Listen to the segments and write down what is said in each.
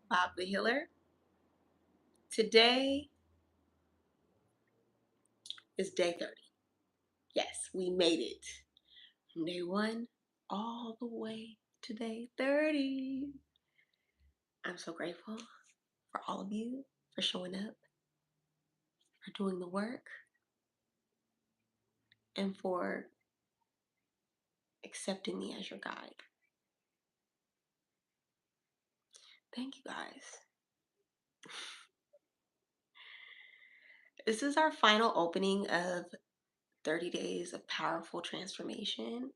Bob the Healer. Today is day 30. Yes, we made it from day 1 all the way to day 30. I'm so grateful for all of you for showing up, for doing the work, and for accepting me as your guide. Thank you guys. This is our final opening of 30 days of powerful transformation.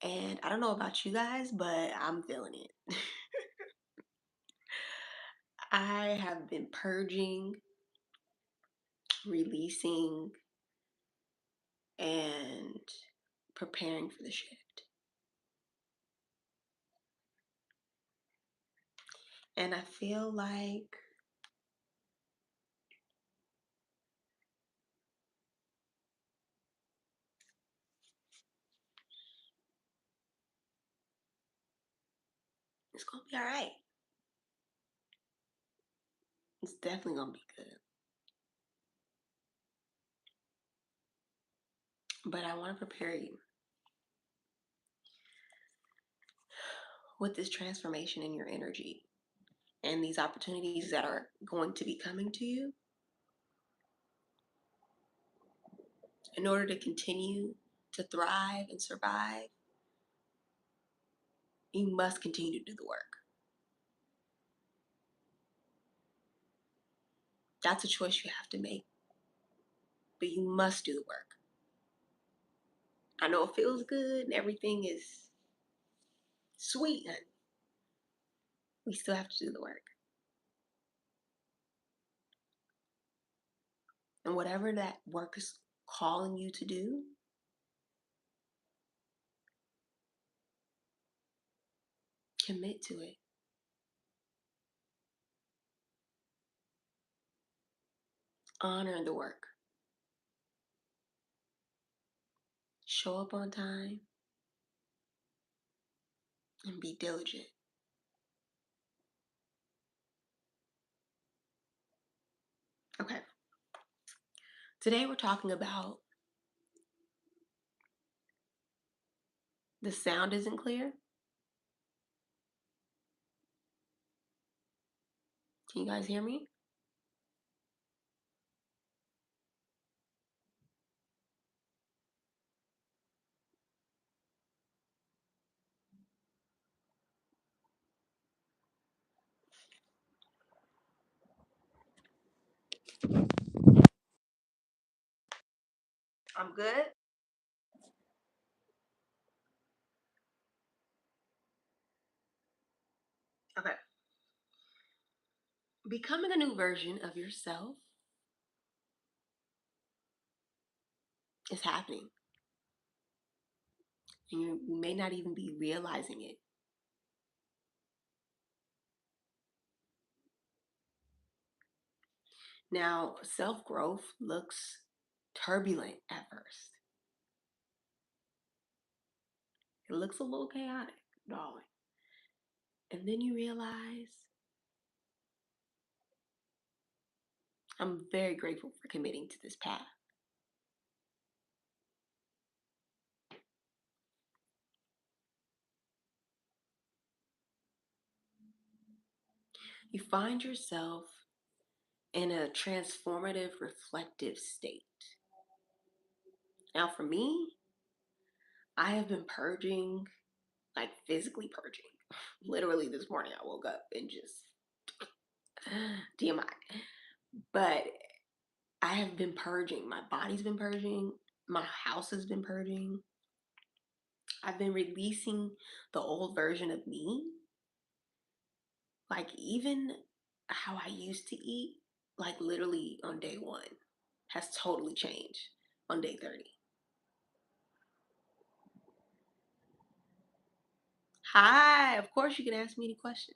And I don't know about you guys, but I'm feeling it. I have been purging, releasing, and preparing for the shift. And I feel like it's going to be all right. It's definitely going to be good. But I want to prepare you with this transformation in your energy and these opportunities that are going to be coming to you. In order to continue to thrive and survive, you must continue to do the work. That's a choice you have to make, but you must do the work. I know it feels good and everything is sweet, and we still have to do the work. And whatever that work is calling you to do, commit to it. Honor the work. Show up on time and be diligent. Okay. Today we're talking about the sound isn't clear. Can you guys hear me? I'm good. Okay. Becoming a new version of yourself is happening. And you may not even be realizing it. Now, self growth looks turbulent at first, it looks a little chaotic, darling. And then you realize, I'm very grateful for committing to this path. You find yourself in a transformative, reflective state. Now, for me, I have been purging, like physically purging. Literally, this morning I woke up and just TMI. But I have been purging. My body's been purging. My house has been purging. I've been releasing the old version of me. Like, even how I used to eat, like, literally on day 1, has totally changed on day 30. Hi, of course you can ask me any question.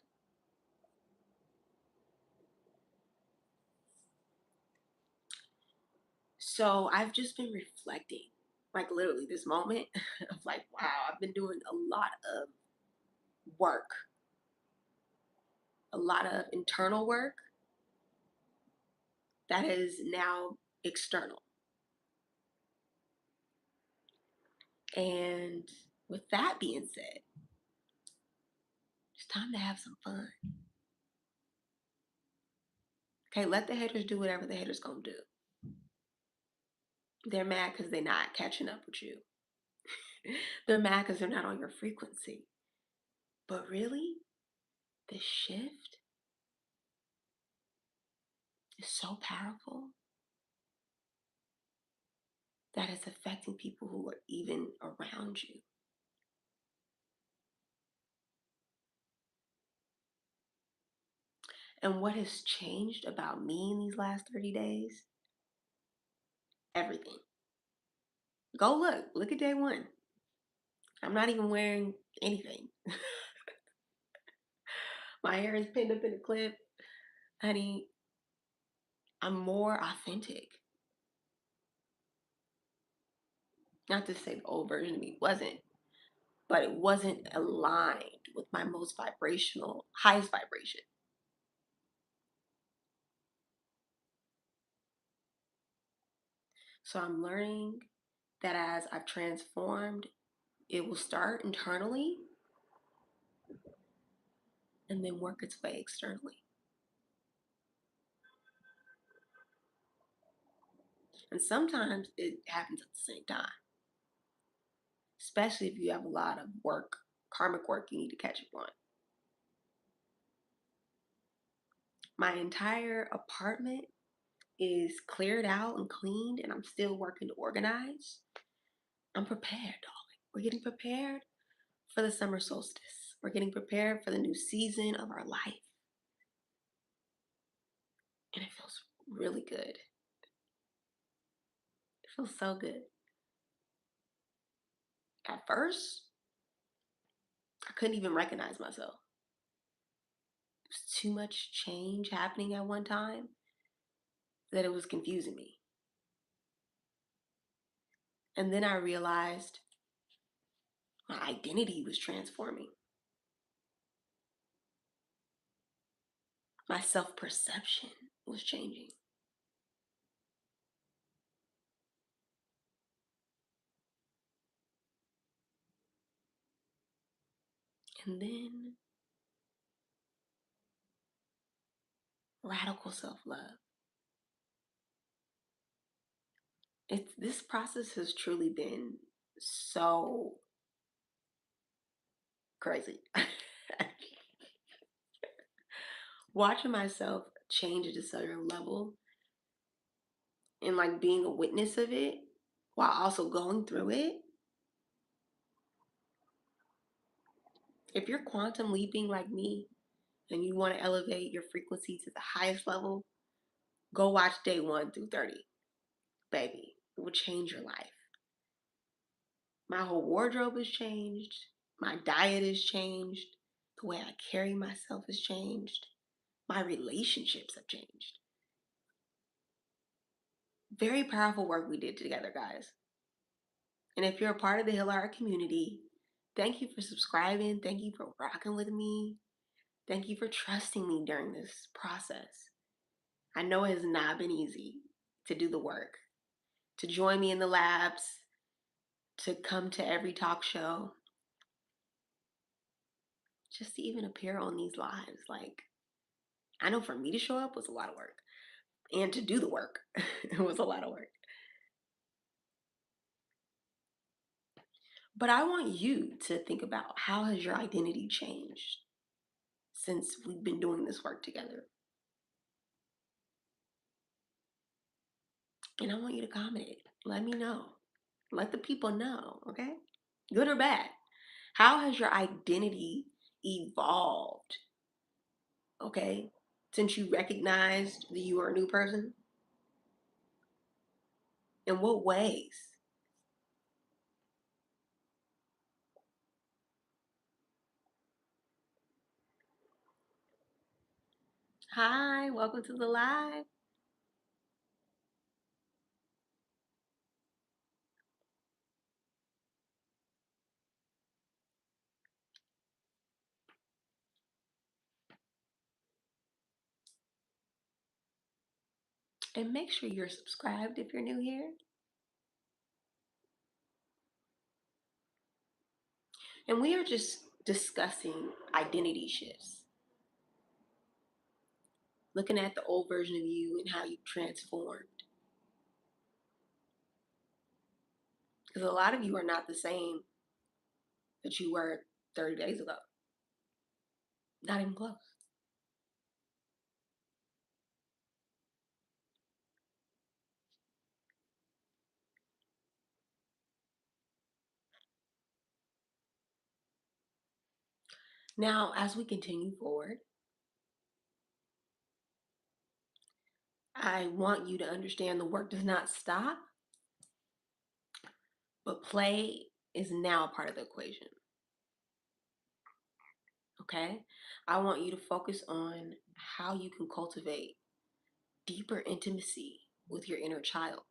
So I've just been reflecting, like literally this moment of like, wow, I've been doing a lot of work a lot of internal work that is now external. And with that being said, it's time to have some fun. Okay, let the haters do whatever the haters gonna do. They're mad because they're not catching up with you. They're mad because they're not on your frequency. But really, this shift is so powerful that it's affecting people who are even around you. And what has changed about me in these last 30 days? Everything. Go look at day one. I'm not even wearing anything. My hair is pinned up in a clip. Honey, I'm more authentic. Not to say the old version of me wasn't, but it wasn't aligned with my most vibrational, highest vibration. So I'm learning that as I've transformed, it will start internally and then work its way externally. And sometimes it happens at the same time, especially if you have a lot of work, karmic work you need to catch up on. My entire apartment is cleared out and cleaned, and I'm still working to organize. I'm prepared, darling. We're getting prepared for the summer solstice. We're getting prepared for the new season of our life. And it feels really good. It feels so good. At first, I couldn't even recognize myself. It was too much change happening at one time that it was confusing me. And then I realized my identity was transforming. My self perception was changing. And then radical self love. This process has truly been so crazy. Watching myself change at a cellular level and like being a witness of it while also going through it. If you're quantum leaping like me and you want to elevate your frequency to the highest level, go watch day 1 through 30. Baby, it will change your life. My whole wardrobe has changed. My diet has changed. The way I carry myself has changed. My relationships have changed. Very powerful work we did together, guys. And if you're a part of the Hill Art community, thank you for subscribing. Thank you for rocking with me. Thank you for trusting me during this process. I know it has not been easy to do the work, to join me in the labs, to come to every talk show, just to even appear on these lives. Like, I know for me to show up was a lot of work, and to do the work, it was a lot of work. But I want you to think about, how has your identity changed since we've been doing this work together? And I want you to comment it. Let me know. Let the people know, okay? Good or bad. How has your identity evolved, okay? Since you recognized that you are a new person? In what ways? Hi, welcome to the live. And make sure you're subscribed if you're new here. And we are just discussing identity shifts, looking at the old version of you and how you transformed. Because a lot of you are not the same that you were 30 days ago. Not even close. Now, as we continue forward, I want you to understand the work does not stop, but play is now a part of the equation. Okay? I want you to focus on how you can cultivate deeper intimacy with your inner child.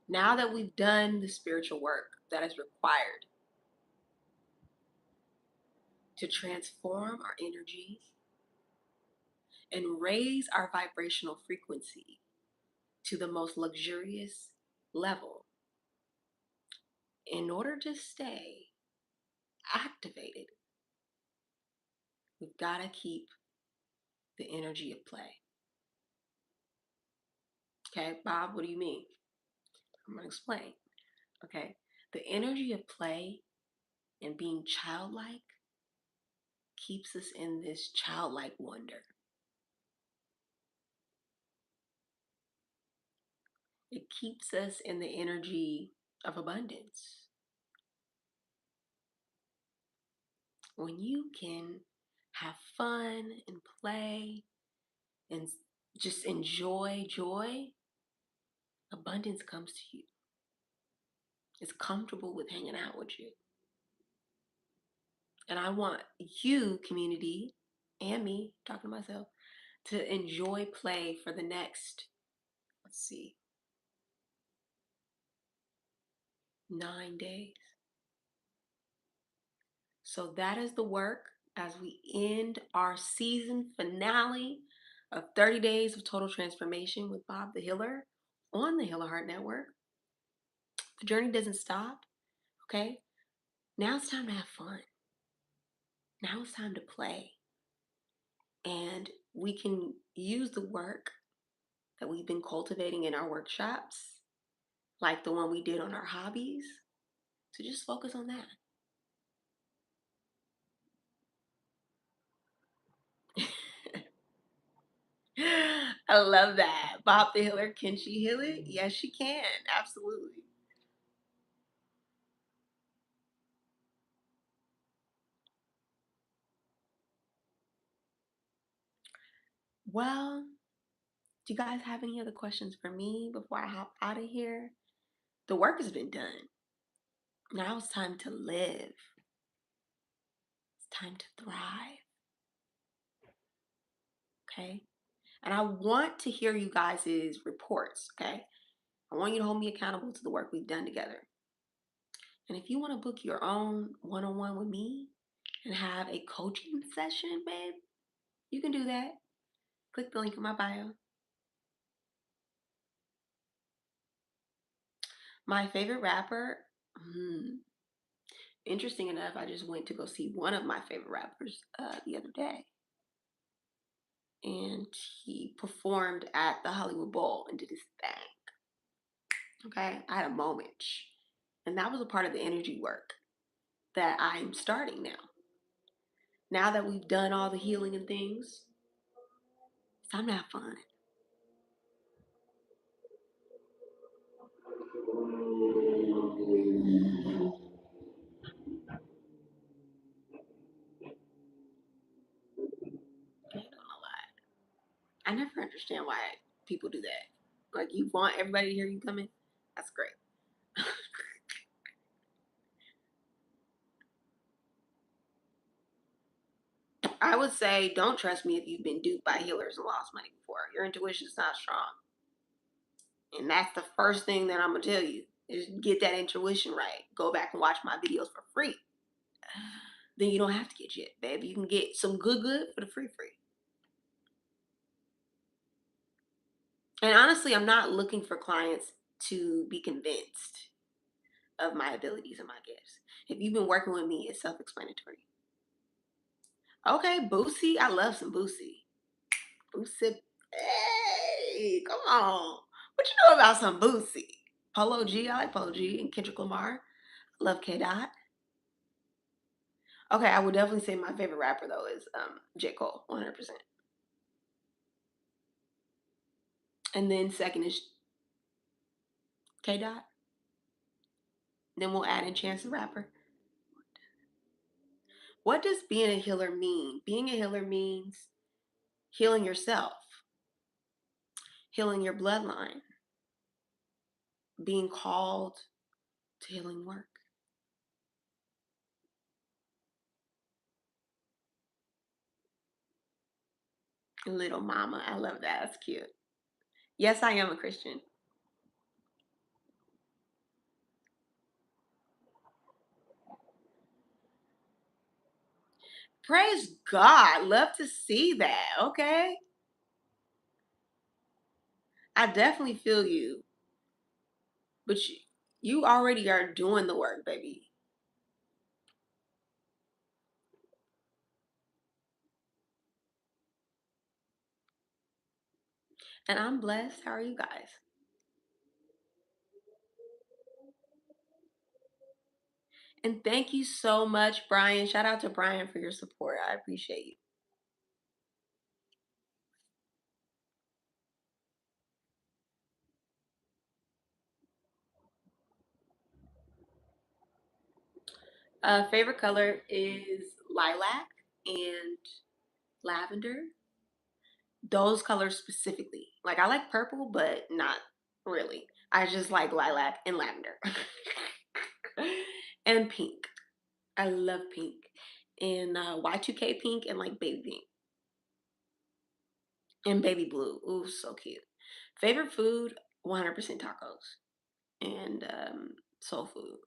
Now that we've done the spiritual work that is required to transform our energy and raise our vibrational frequency to the most luxurious level, in order to stay activated, we've got to keep the energy of play. Okay, Bob, what do you mean? I'm going to explain. Okay, the energy of play and being childlike keeps us in this childlike wonder. It keeps us in the energy of abundance. When you can have fun and play and just enjoy joy, abundance comes to you. It's comfortable with hanging out with you. And I want you, community, and me, talking to myself, to enjoy play for the next, let's see, 9 days. So that is the work as we end our season finale of 30 Days of Total Transformation with Bob the Healer on the Healer Heart Network. The journey doesn't stop, okay? Now it's time to have fun. Now it's time to play. And we can use the work that we've been cultivating in our workshops, like the one we did on our hobbies, to just focus on that. I love that. Bob the Healer, can she heal it? Yes, she can. Absolutely. Well, do you guys have any other questions for me before I hop out of here? The work has been done. Now it's time to live. It's time to thrive. Okay. And I want to hear you guys' reports. Okay. I want you to hold me accountable to the work we've done together. And if you want to book your own one on one with me and have a coaching session, babe, you can do that. Click the link in my bio. My favorite rapper, interesting enough, I just went to go see one of my favorite rappers the other day. And he performed at the Hollywood Bowl and did his thing. Okay, I had a moment. And that was a part of the energy work that I'm starting now. Now that we've done all the healing and things, it's time to have fun. I never understand why people do that. Like, you want everybody to hear you coming? That's great. I would say don't trust me if you've been duped by healers and lost money before. Your intuition is not strong. And that's the first thing that I'm going to tell you is get that intuition right. Go back and watch my videos for free. Then you don't have to get jet, baby. You can get some good for the free. And honestly, I'm not looking for clients to be convinced of my abilities and my gifts. If you've been working with me, it's self-explanatory. Okay, Boosie. I love some Boosie. Boosie. Hey, come on. What you know about some Boosie? Polo G. I like Polo G and Kendrick Lamar. Love K Dot. Okay, I would definitely say my favorite rapper though is J. Cole, 100%. And then second is K Dot. Then we'll add in Chance the Rapper. What does being a healer mean? Being a healer means healing yourself, healing your bloodline, being called to healing work. Little mama, I love that. That's cute. Yes, I am a Christian. Praise God. Love to see that. Okay. I definitely feel you, but you already are doing the work, baby. And I'm blessed. How are you guys? And thank you so much, Brian. Shout out to Brian for your support. I appreciate you. Favorite color is lilac and lavender. Those colors specifically. Like I like purple, but not really. I just like lilac and lavender. And pink. I love pink. And Y2K pink and like baby pink. And baby blue. Ooh, so cute. Favorite food, 100% tacos. And soul food.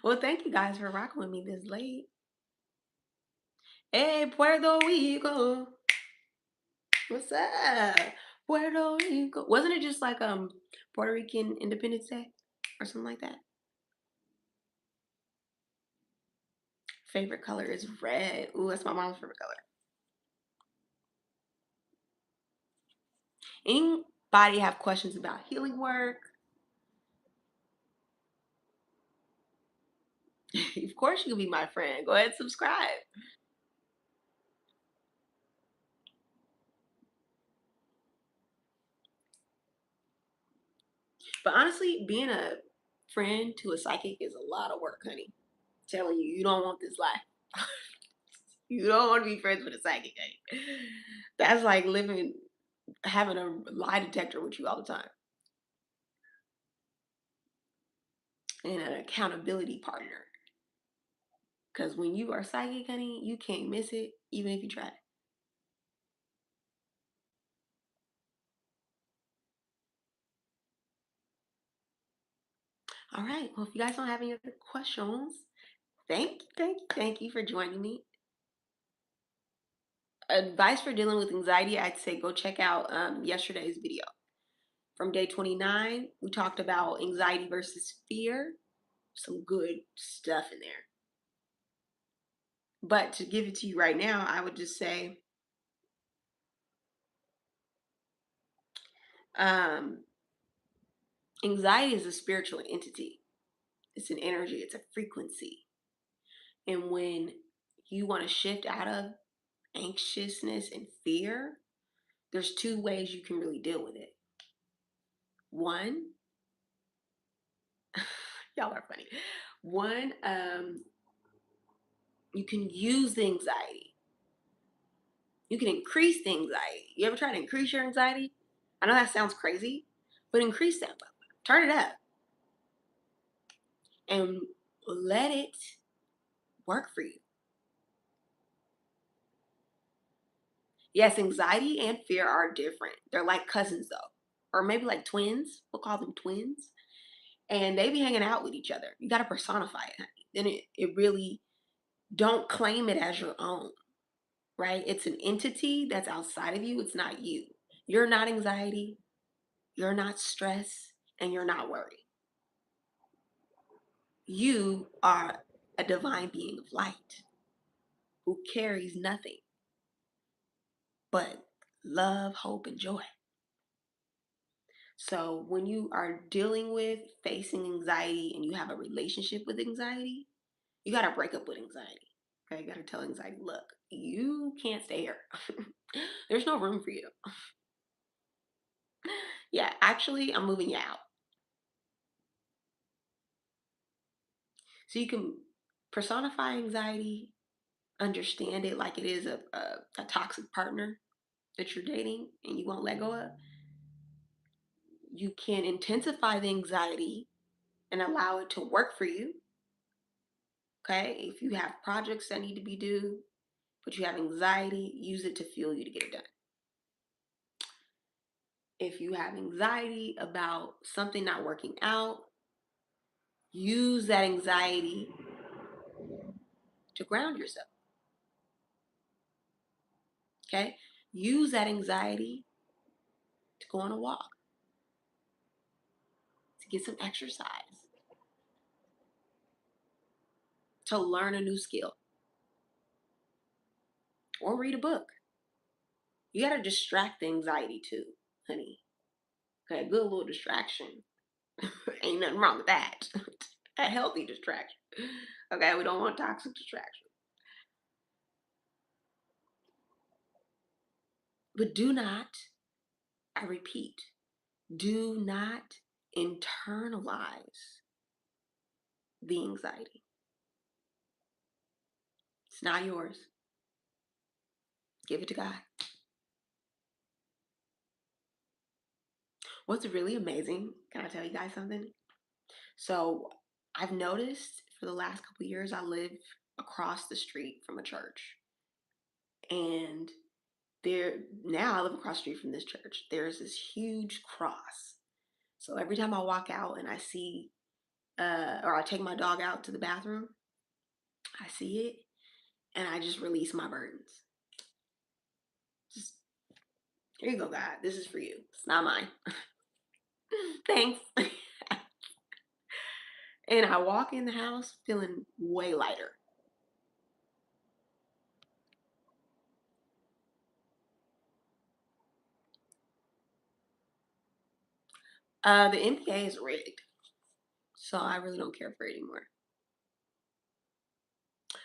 Well, thank you guys for rocking with me this late. Hey, Puerto Rico. What's up? Puerto Rico. Wasn't it just like Puerto Rican Independence Day or something like that? Favorite color is red. Ooh, that's my mom's favorite color. Anybody have questions about healing work? Of course you can be my friend. Go ahead and subscribe. But honestly, being a friend to a psychic is a lot of work, honey. Telling you, you don't want this life. You don't want to be friends with a psychic, honey. That's like living, having a lie detector with you all the time. And an accountability partner. Because when you are psychic, honey, you can't miss it, even if you try. All right. Well, if you guys don't have any other questions, thank you for joining me. Advice for dealing with anxiety, I'd say go check out yesterday's video. From day 29, we talked about anxiety versus fear. Some good stuff in there. But to give it to you right now, I would just say um, anxiety is a spiritual entity, it's an energy, it's a frequency. And when you want to shift out of anxiousness and fear, there's two ways you can really deal with it. One, y'all are funny. One, you can use the anxiety. You can increase the anxiety. You ever try to increase your anxiety? I know that sounds crazy, but increase that. Turn it up and let it work for you. Yes, anxiety and fear are different. They're like cousins though. Or maybe like twins. We'll call them twins. and they be hanging out with each other. You got to personify it, honey. Then it really, don't claim it as your own, right? It's an entity that's outside of you. It's not you. You're not anxiety. You're not stress, and you're not worry. You are a divine being of light who carries nothing but love, hope, and joy. So when you are dealing with facing anxiety and you have a relationship with anxiety, you got to break up with anxiety. Okay, you got to tell anxiety, look, you can't stay here. There's no room for you. Yeah, actually, I'm moving you out. So you can personify anxiety, understand it like it is a toxic partner that you're dating and you won't let go of. You can intensify the anxiety and allow it to work for you. Okay, if you have projects that need to be due, but you have anxiety, use it to fuel you to get it done. If you have anxiety about something not working out, use that anxiety to ground yourself. Okay, use that anxiety to go on a walk, to get some exercise, to learn a new skill, or read a book. You got to distract the anxiety too, honey. Okay, a good little distraction. Ain't nothing wrong with that. A healthy distraction. Okay, we don't want toxic distraction. But do not, I repeat, do not internalize the anxiety. It's not yours. Give it to God. What's really amazing, can I tell you guys something? So I've noticed for the last couple of years, I live across the street from a church. And there, now I live across the street from this church. There's this huge cross. So every time I walk out and I see, or I take my dog out to the bathroom, I see it and I just release my burdens. Just, here you go, God. This is for you. It's not mine. Thanks. And I walk in the house feeling way lighter. The NBA is rigged, so I really don't care for it anymore.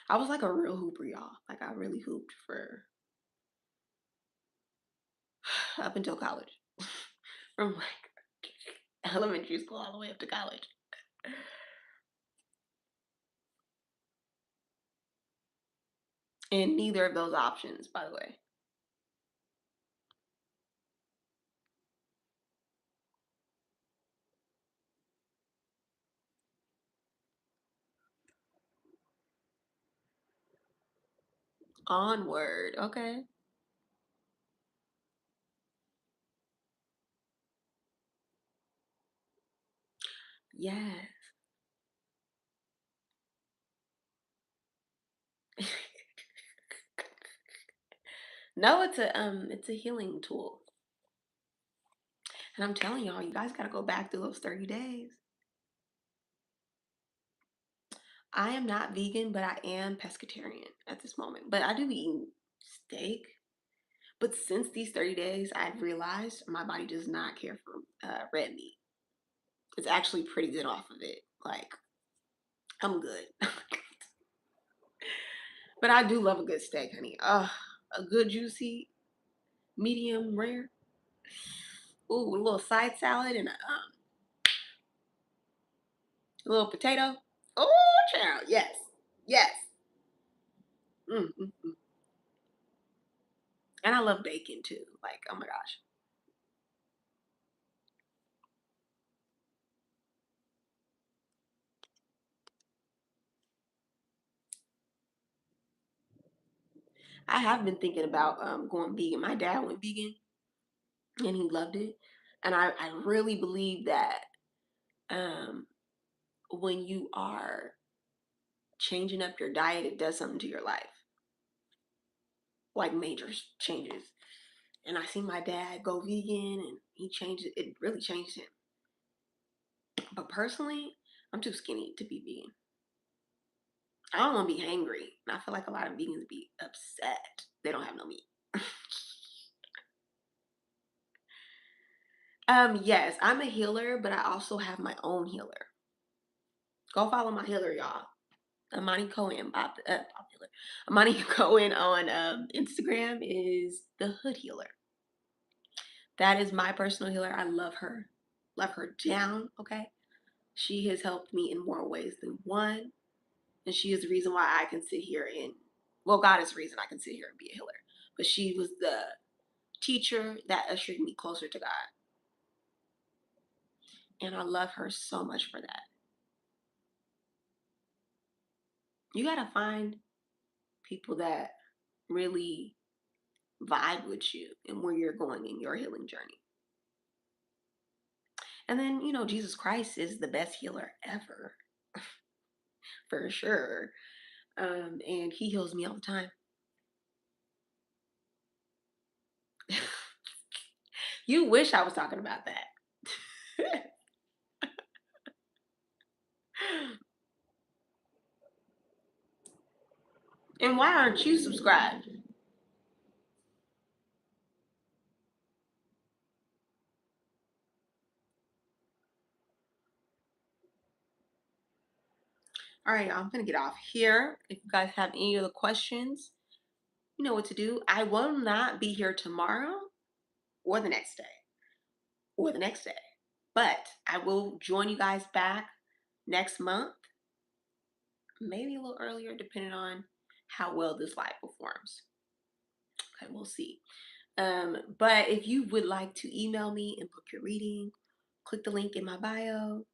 I was like a real hooper, y'all. Like I really hooped for up until college, from like elementary school all the way up to college. And neither of those options, by the way. Onward, okay. Yes. No, it's a healing tool. And I'm telling y'all, you guys gotta go back through those 30 days. I am not vegan, but I am pescatarian at this moment. But I do be eating steak. But since these 30 days, I've realized my body does not care for red meat. It's actually pretty good off of it. Like, I'm good. But I do love a good steak, honey. A good juicy, medium rare. Ooh, with a little side salad and a little potato. Oh, child. Yes. Yes. Mm, mm, mm. And I love bacon too. Like, oh my gosh. I have been thinking about going vegan. My dad went vegan and he loved it. And I really believe that when you are changing up your diet, it does something to your life, like major changes. And I see my dad go vegan and he changed it. It really changed him. But personally, I'm too skinny to be vegan. I don't want to be hangry. And I feel like a lot of vegans be upset they don't have no meat. Yes, I'm a healer, but I also have my own healer. Go follow my healer, y'all. Amani Cohen, popular. Amani Cohen on Instagram is the Hood Healer. That is my personal healer. I love her. Love her down, okay? She has helped me in more ways than one. And she is the reason why I can sit here and, well, God is the reason I can sit here and be a healer. But she was the teacher that ushered me closer to God. And I love her so much for that. You got to find people that really vibe with you and where you're going in your healing journey. And then, Jesus Christ is the best healer ever, for sure. And he heals me all the time. You wish I was talking about that. And why aren't you subscribed? All right, I'm gonna get off here. If you guys have any other questions, you know what to do. I will not be here tomorrow or the next day or the next day, but I will join you guys back next month, maybe a little earlier, depending on how well this live performs. Okay, we'll see. But if you would like to email me and book your reading, click the link in my bio.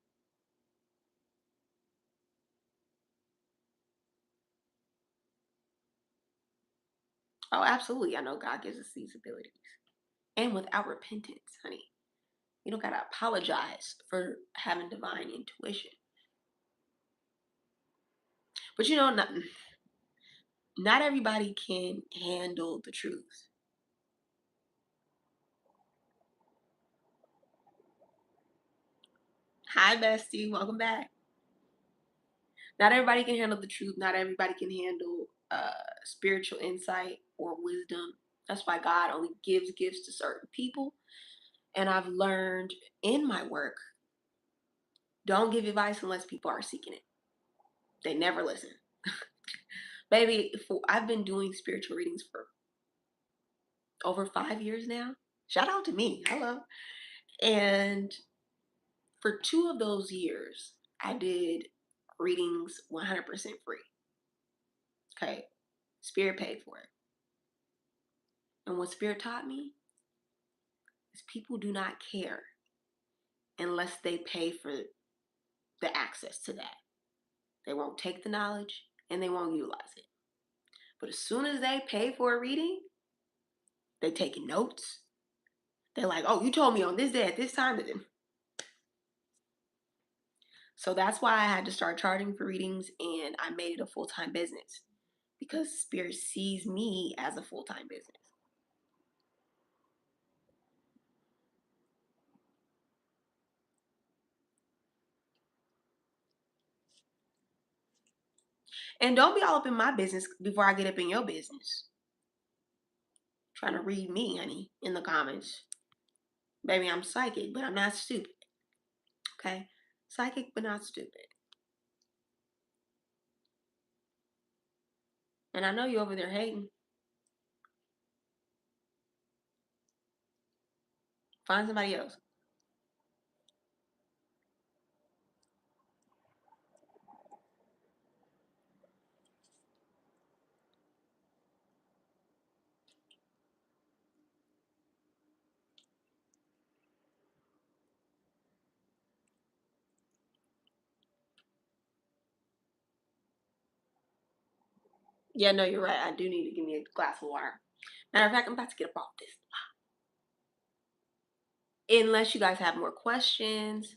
Oh, absolutely. I know God gives us these abilities. And without repentance, honey. You don't gotta apologize for having divine intuition. But not everybody can handle the truth. Hi, bestie. Welcome back. Not everybody can handle the truth. Not everybody can handle spiritual insight or wisdom. That's why God only gives gifts to certain people. And I've learned in my work, don't give advice unless people are seeking it. They never listen. Baby, I've been doing spiritual readings for over 5 years now. Shout out to me. Hello. And for 2 of those years, I did readings 100% free. Okay. Spirit paid for it. And what Spirit taught me is people do not care unless they pay for the access to that. They won't take the knowledge and they won't utilize it. But as soon as they pay for a reading, they taking notes. They're like, oh, you told me on this day at this time. So that's why I had to start charging for readings and I made it a full-time business because Spirit sees me as a full-time business. And don't be all up in my business before I get up in your business. Trying to read me, honey, in the comments. Baby, I'm psychic, but I'm not stupid. Okay? Psychic, but not stupid. And I know you over there hating. Find somebody else. Yeah, no, you're right. I do need to give me a glass of water. Matter of fact, I'm about to get up off this. Unless you guys have more questions.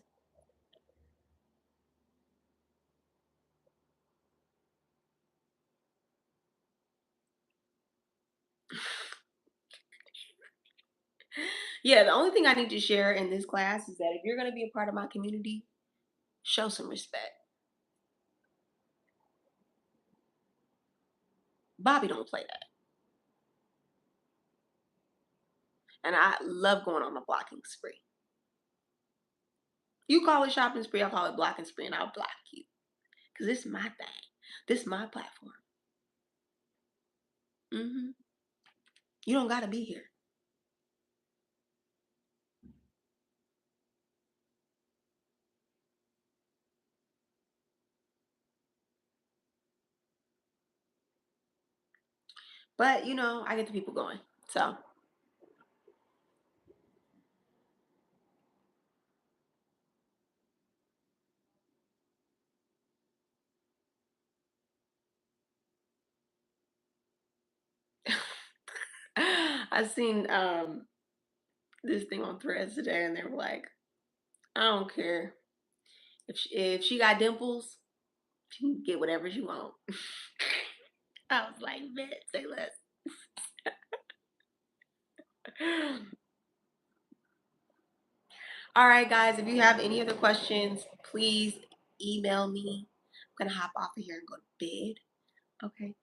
Yeah, the only thing I need to share in this class is that if you're going to be a part of my community, show some respect. Bobby don't play that. And I love going on a blocking spree. You call it shopping spree, I call it blocking spree, and I'll block you. Because this is my thing. This is my platform. You don't got to be here. But, I get the people going. So, I seen this thing on Threads today, and they were like, I don't care. If she got dimples, she can get whatever she want. I was like, bet, say less. All right, guys, if you have any other questions, please email me. I'm gonna hop off of here and go to bed. Okay.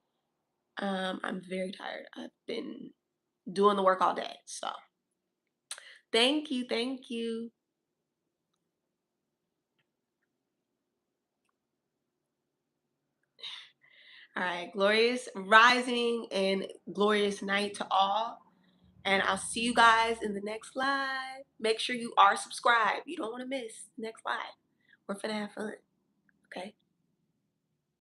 I'm very tired. I've been doing the work all day. So thank you, thank you. All right, glorious rising and glorious night to all. And I'll see you guys in the next live. Make sure you are subscribed. You don't want to miss the next live. We're finna have fun.